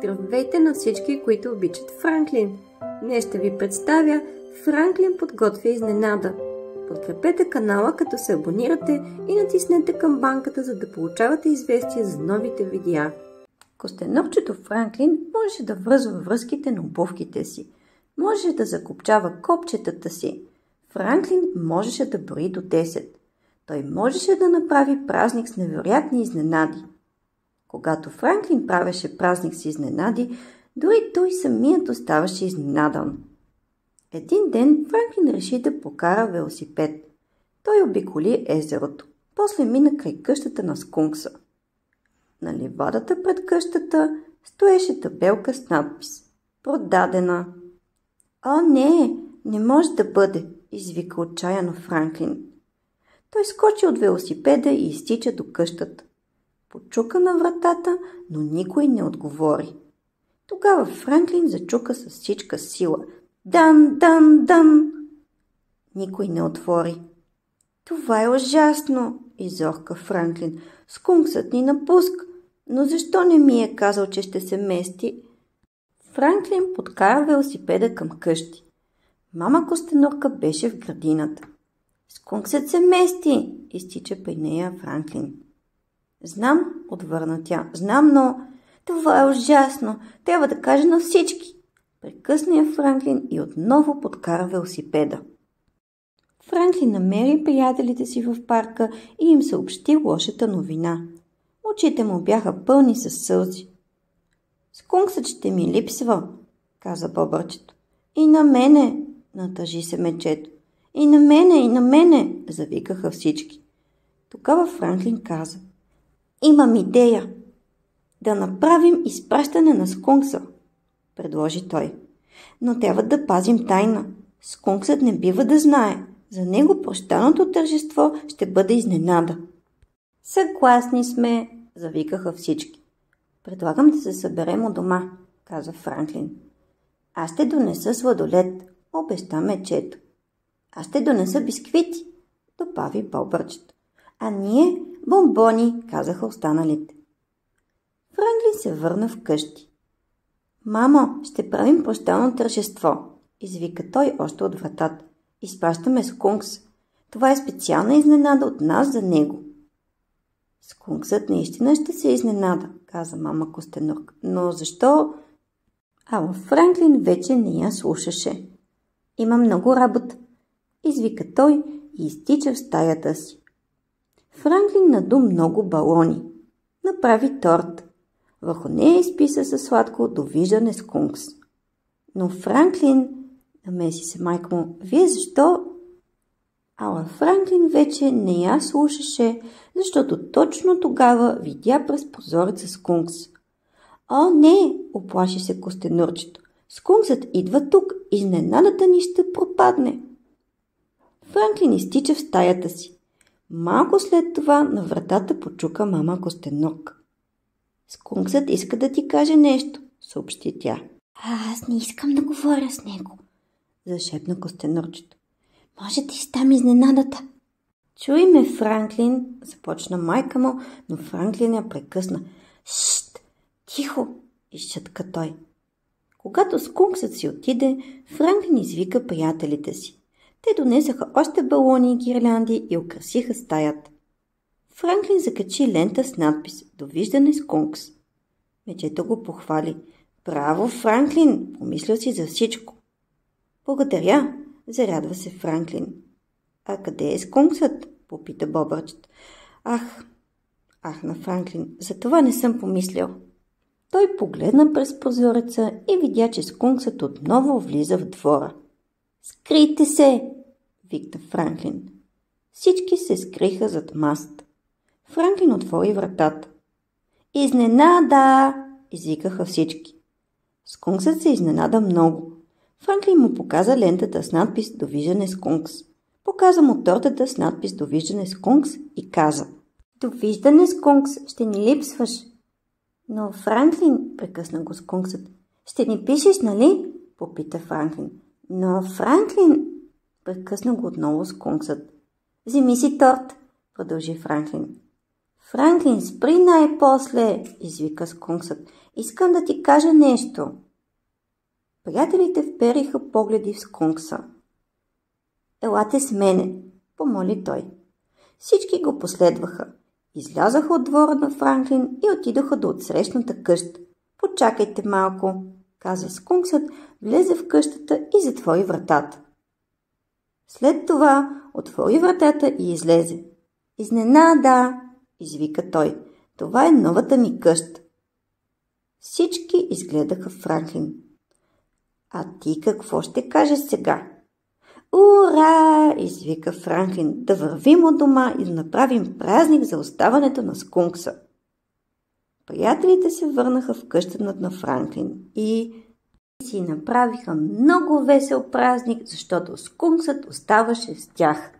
Здравейте на всички, които обичат Франклин! Днес ще ви представя Франклин подготвя изненада. Подкрепете канала, като се абонирате и натиснете камбанката, за да получавате известия за новите видеа. Костенурчето Франклин можеше да връзва връзките на обувките си. Можеше да закопчава копчетата си. Франклин можеше да брои до 10. Той можеше да направи празник с невероятни изненади. Когато Франклин правеше празник с изненади, дори той самият оставаше изненадан. Един ден Франклин реши да покара велосипед. Той обиколи езерото, после мина край къщата на скункса. На ливадата пред къщата стоеше табелка с надпис «Продадена». «О, не може да бъде!» извика отчаяно Франклин. Той скочи от велосипеда и изтича до къщата. Почука на вратата, но никой не отговори. Тогава Франклин зачука с всичка сила. «Дан, дан, дан!» Никой не отвори. «Това е ужасно!» изорка Франклин. «Скунксът ни напуска, но защо не ми е казал, че ще се мести?» Франклин подкара велосипеда към къщи. Мама Костенурка беше в градината. «Скунксът се мести!» изтича при нея Франклин. «Знам», отвърна тя. «Знам, но това е ужасно. Трябва да кажа на всички». Прекъсна я Франклин и отново подкара велосипеда. Франклин намери приятелите си в парка и им съобщи лошата новина. Очите му бяха пълни със сълзи. «Скунксът ще ми липсва», каза бобърчето. «И на мене», натъжи се мечето. И на мене», завикаха всички. Тогава Франклин каза: «Имам идея. Да направим изпращане на скункса», предложи той. «Но трябва да пазим тайна. Скунксът не бива да знае. За него прощалното тържество ще бъде изненада». «Съгласни сме», завикаха всички. «Предлагам да се съберем у дома», каза Франклин. «Аз ще донеса сладолед», обеща мечето. «Аз ще донеса бисквити», добави бобърчето. «А ние бомбони», казаха останалите. Франклин се върна вкъщи. «Мамо, ще правим прощално тържество», извика той още от вратата. «Изпращаме скункс. Това е специална изненада от нас за него». «Скунксът наистина ще се изненада», каза мама Костенурка. «Но защо?» Ала Франклин вече не я слушаше. «Има много работа», извика той и изтича в стаята си. Франклин наду много балони. Направи торт. Върху нея изписа със сладко «Довиждане, скункс». «Но Франклин», намеси се майка му, «вие защо?» Ала Франклин вече не я слушаше, защото точно тогава видя през прозореца скункс. «О, не!» оплаши се Костенурчето. «Скунксът идва тук, изненадата ни ще пропадне». Франклин изтича в стаята си. Малко след това на вратата почука мама Костенурка. «Скунксът иска да ти каже нещо», съобщи тя. «Аз не искам да говоря с него», зашепна Костенурчето. «Може да изтам изненадата». «Чуй ме, Франклин», започна майка му, но Франклин я прекъсна. «Шшт, тихо», изчътка той. Когато скунксът си отиде, Франклин извика приятелите си. Те донесаха още балони и гирлянди и украсиха стаята. Франклин закачи лента с надпис «Довиждане, скункс». Мечето го похвали. «Браво, Франклин! Помислил си за всичко!» «Благодаря!» зарядва се Франклин. «А къде е скунксът?» попита бобърчето. Ахна Франклин. «За това не съм помислил». Той погледна през прозореца и видя, че скунксът отново влиза в двора. «Скрийте се!» викна Франклин. Всички се скриха зад маст. Франклин отвори вратата. «Изненада!» извикаха всички. Скунксът се изненада много. Франклин му показа лентата с надпис «Довиждане, скункс». Показа му тортата с надпис «Довиждане, скункс» и каза: «Довиждане, скункс, ще ни липсваш». «Но, Франклин», прекъсна го скунксът, «ще ни пишеш, нали?» попита Франклин. «Но, Франклин», прекъсна го отново скунксът. «Вземи си торт», продължи Франклин. «Франклин, спри най-после», извика скунксът. Искам да ти кажа нещо. Приятелите впериха погледи в скункса. Елате с мене, помоли той. Всички го последваха. Излязаха от двора на Франклин и отидоха до отсрещната къща. Почакайте малко, каза скунксът, влезе в къщата и затвори вратата. След това отвори вратата и излезе. Изненада, извика той. Това е новата ми къща. Всички изгледаха Франклин. А ти какво ще кажеш сега? Ура! Извика Франклин. Да вървим от дома и да направим празник за оставането на скункса. Приятелите се върнаха в къщата на Франклин и си направиха много весел празник, защото скунксът оставаше с тях.